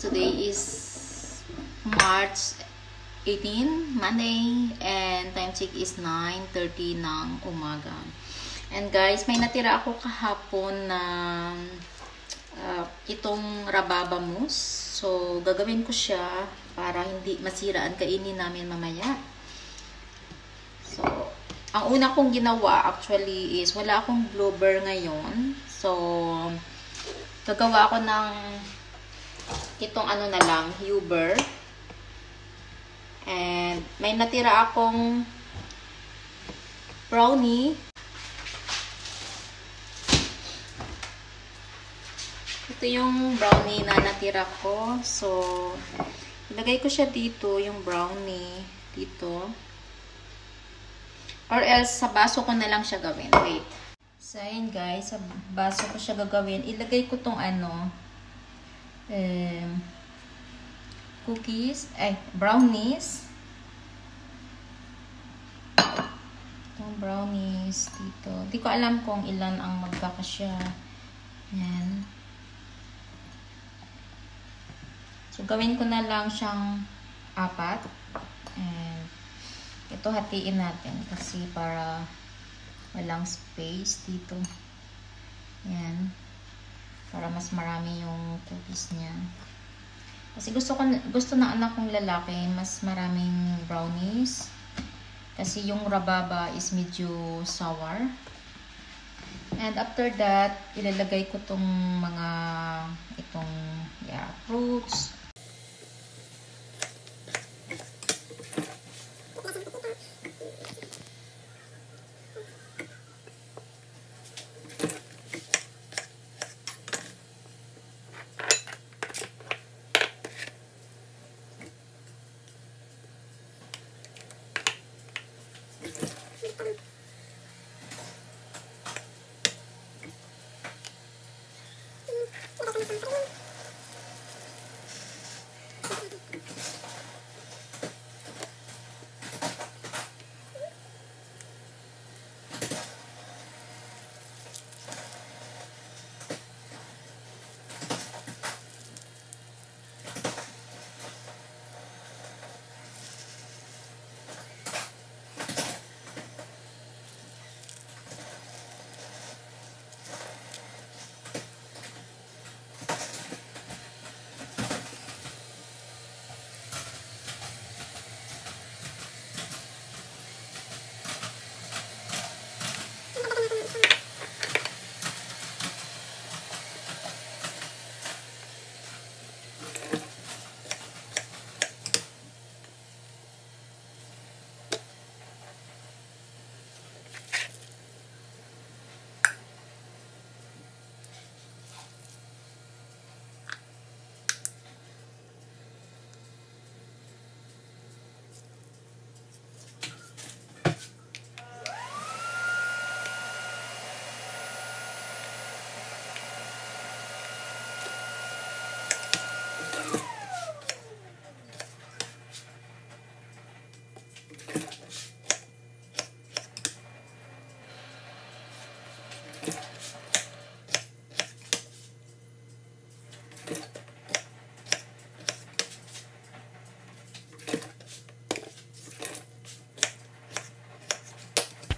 Today is March 18, Monday, and time check is 9:30 ng umaga. And guys, may natira ako kahapon na itong rababa mousse. So, gagawin ko siya para hindi masiraan, kainin namin mamaya. So, ang una kong ginawa actually is wala akong blooper ngayon. So, gagawa ako ng itong ano na lang, Huber. And may natira akong brownie. Ito yung brownie na natira ko. So, ilagay ko siya dito, yung brownie dito. Or else, sa baso ko na lang siya gawin. Wait. So, ayun guys, sa baso ko siya gagawin. Ilagay ko tong ano, cookies, brownies. Itong brownies dito. Di ko alam kung ilan ang magkakasya. Yan. So, gawin ko na lang siyang 4. And, ito hatiin natin kasi para walang space dito. Yan. Para mas marami yung cookies niya. Kasi gusto ng anak kong lalaki, mas maraming brownies. Kasi yung rababa is medyo sour. And after that, ilalagay ko tong mga fruits.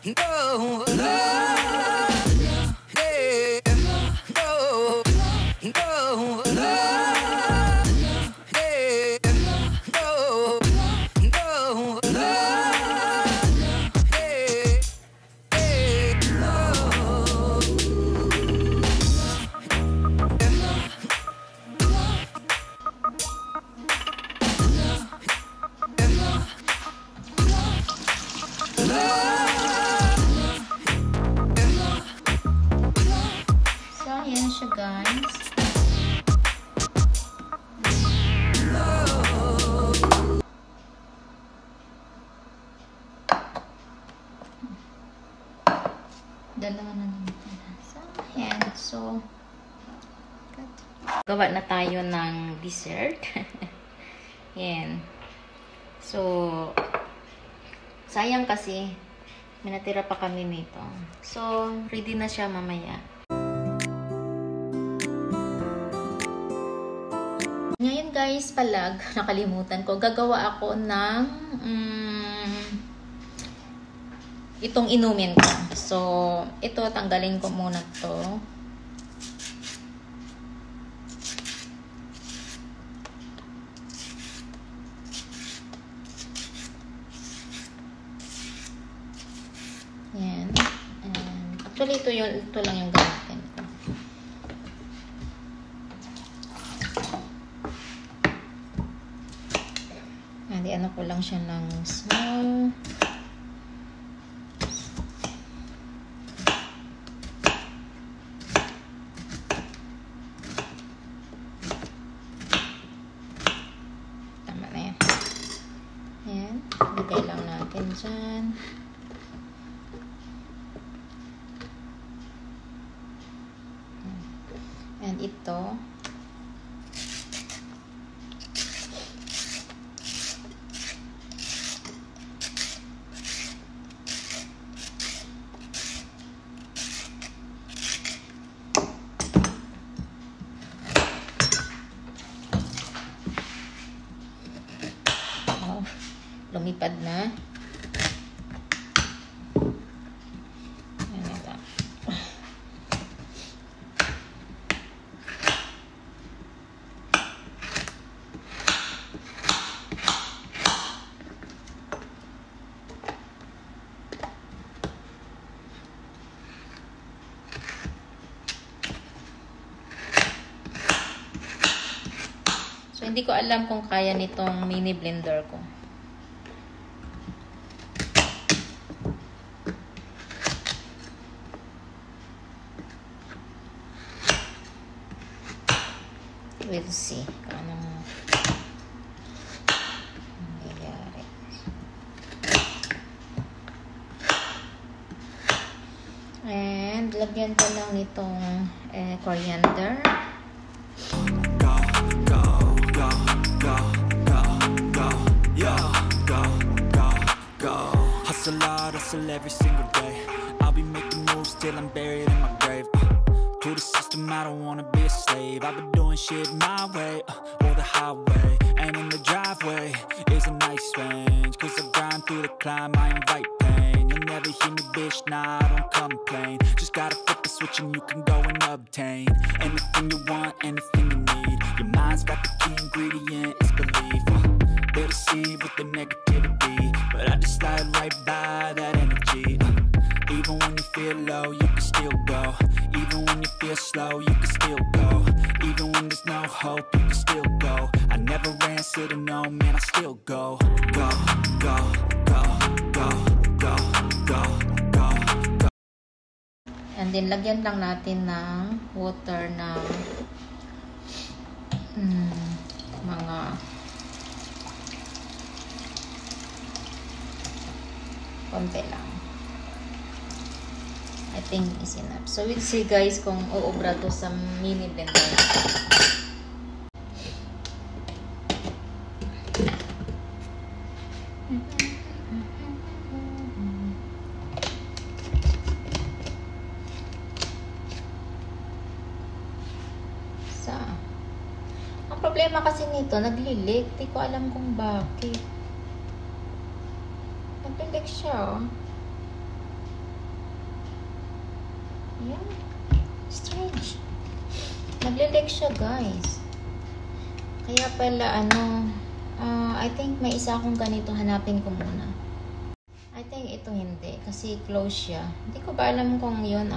No, no, yeah, no, no, no, yeah, no, no, no, Siya guys. Dalawa na naman. Ayan. So, gawa na tayo ng dessert. Ayan. So, sayang kasi may natira pa kami nito. So, ready na siya mamaya. Ngayon guys, guys, palag, nakalimutan ko. Gagawa ako ng itong inumin ko. So, ito, tanggalin ko muna to. Yan. And actually, ito lang yung gamitin ko. And ano ko lang siya ng small. Tama na yan. Yan. Lagay lang natin dyan. And ito, lumipad na. So, hindi ko alam kung kaya nitong mini blender ko. We'll see kung anong nangyayari. And lagyan ko lang nitong coriander. Go, go, go, go, go, go, yo, go, go, go. Hustle hard, hustle every single day. I'll be making moves till I'm buried in my grave. To the system, I don't wanna be a slave. I've been doing shit my way, or the highway. And in the driveway is a nice range. Cause I grind through the climb, I invite pain. You'll never hear me, bitch, nah, I don't complain. Just gotta flip the switch and you can go and obtain anything you want, anything you need. Your mind's got the key ingredient, it's belief. They deceive with the negativity, but I just slide right by that energy. Even when you feel low, you can still go. Even when you feel slow, you can still go. Even when there's no hope, you can still go. I never answer to no, man, I still go. Go, go, go, go, go, go, go, go. And then, lagyan lang natin ng water na mga konti lang. I think is enough. So, we'll see guys kung uubra to sa mini blender. So, ang problema kasi nito, naglilik. Di ko alam kung bakit. Naglilik siya, oh. Yan. Strange. Naglilik siya, guys. Kaya pala, I think may isa akong ganito. Hanapin ko muna. I think ito hindi. Kasi close siya. Hindi ko ba alam kung yun,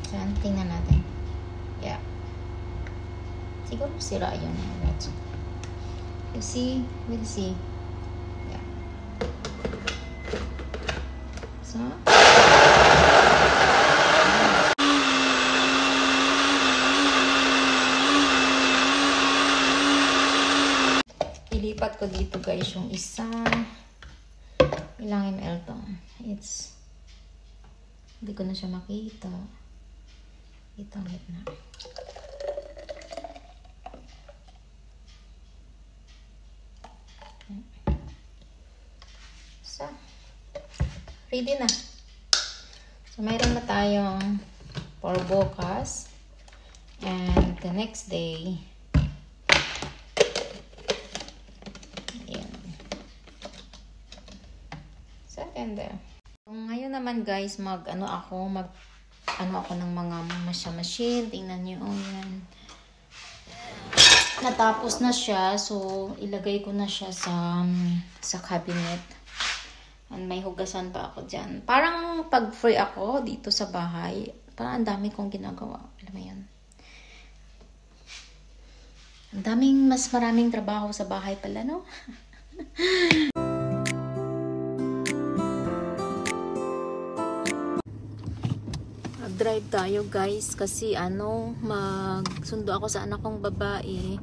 Saan? Tingnan natin. Yeah. Siguro sira yun. We'll see. We'll see. Yeah. So, ilipat ko dito guys yung isa. Ilang ml to? Hindi ko na siya makita. Ito ulit na. So, ready na. So, mayroon na tayong for bukas. And the next day, in there. So, ngayon naman guys, ano ako ng mga machine. Tingnan nyo, oh yan. Natapos na siya, so ilagay ko na siya sa cabinet. And may hugasan pa ako dyan. Parang pag free ako dito sa bahay, parang ang dami kong ginagawa. Alam mo yan? Mas maraming trabaho sa bahay pala, no? Mag-drive tayo guys kasi magsundo ako sa anak kong babae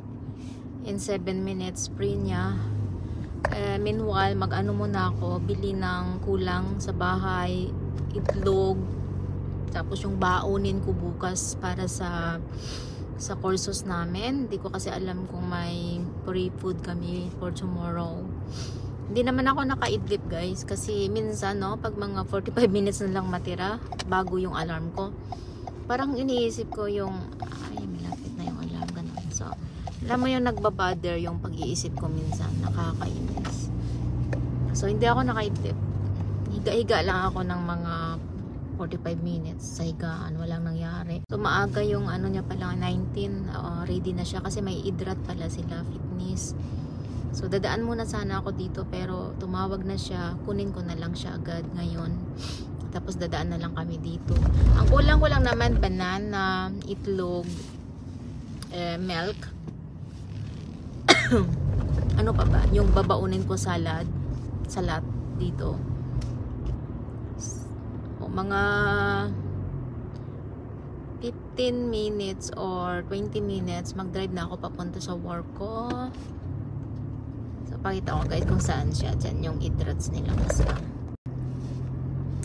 in 7 minutes free niya. Meanwhile, muna ako, bili ng kulang sa bahay, itlog, tapos yung baonin ko bukas para sa courses namin. Hindi ko kasi alam kung may free food kami for tomorrow. Hindi naman ako nakaidlip guys kasi minsan pag mga 45 minutes na lang matira bago yung alarm ko, parang iniisip ko yung ay malapit na yung alarm, ganun. So alam mo yung nagbabother yung pag-iisip ko minsan, nakakainis. So hindi ako nakaidlip, higa-higa lang ako ng mga 45 minutes sa higaan, walang nangyari. So maaga yung niya pala 19, ready na siya kasi may idrat pala sila, fitness. So dadaan muna sana ako dito pero tumawag na siya, kunin ko na lang siya agad ngayon. Tapos dadaan na lang kami dito. Ang kulang ko lang naman banana, itlog, milk. Ano pa ba? Yung babaunin ko salad dito. Mga 15 minutes or 20 minutes mag-drive na ako papunta sa work ko. So pakita ko guys kung saan siya. Diyan yung idrats nila kasi.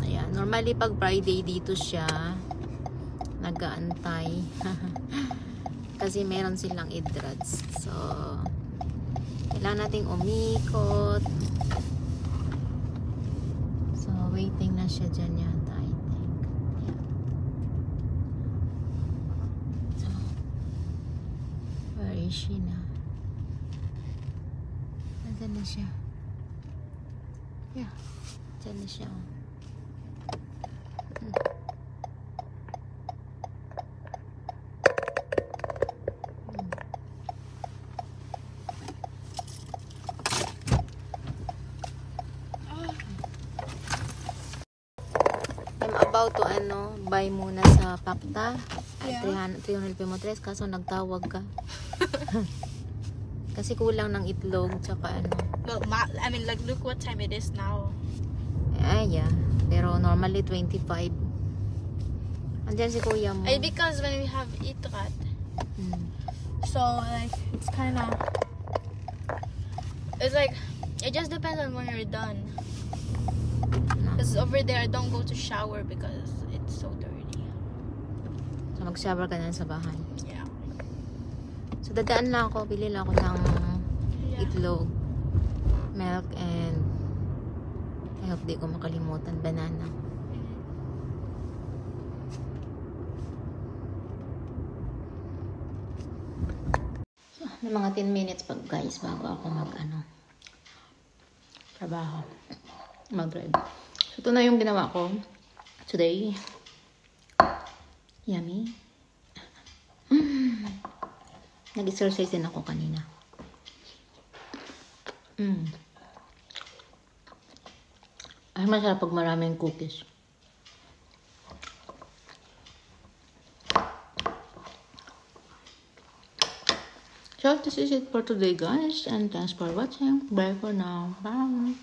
Ayan, normally pag Friday dito siya nag-aantay. Kasi meron silang idrats. So kailangan nating umikot. So waiting na siya dyan yata, I think. Yeah. So where is she na? Nasaan na siya? Yeah, dyan na siya. About to buy muna sa Pakta. Yeah. 300 kaso nagtawag ka. Kasi kulang ng itlog tsaka Well, I mean, like, look what time it is now. Yeah. Pero normally 25. Andiyan si kuya mo. Because when we have itrat. So, like, it's kinda... It's like, it just depends on when you're done. Because over there, I don't go to shower because it's so dirty. So, mag-shower ka na sa bahay? Yeah. So, dadaan lang ako. Bili lang ako ng itlog, milk, and I hope di ko makalimutan, banana. So, may mga 10 minutes pa guys bago ako trabaho. Mag-drive. Ito na yung ginawa ko today. Yummy. Nag-exercise din ako kanina. Ay, masarap pag maraming cookies. So, this is it for today guys. And thanks for watching. Bye for now. Bye.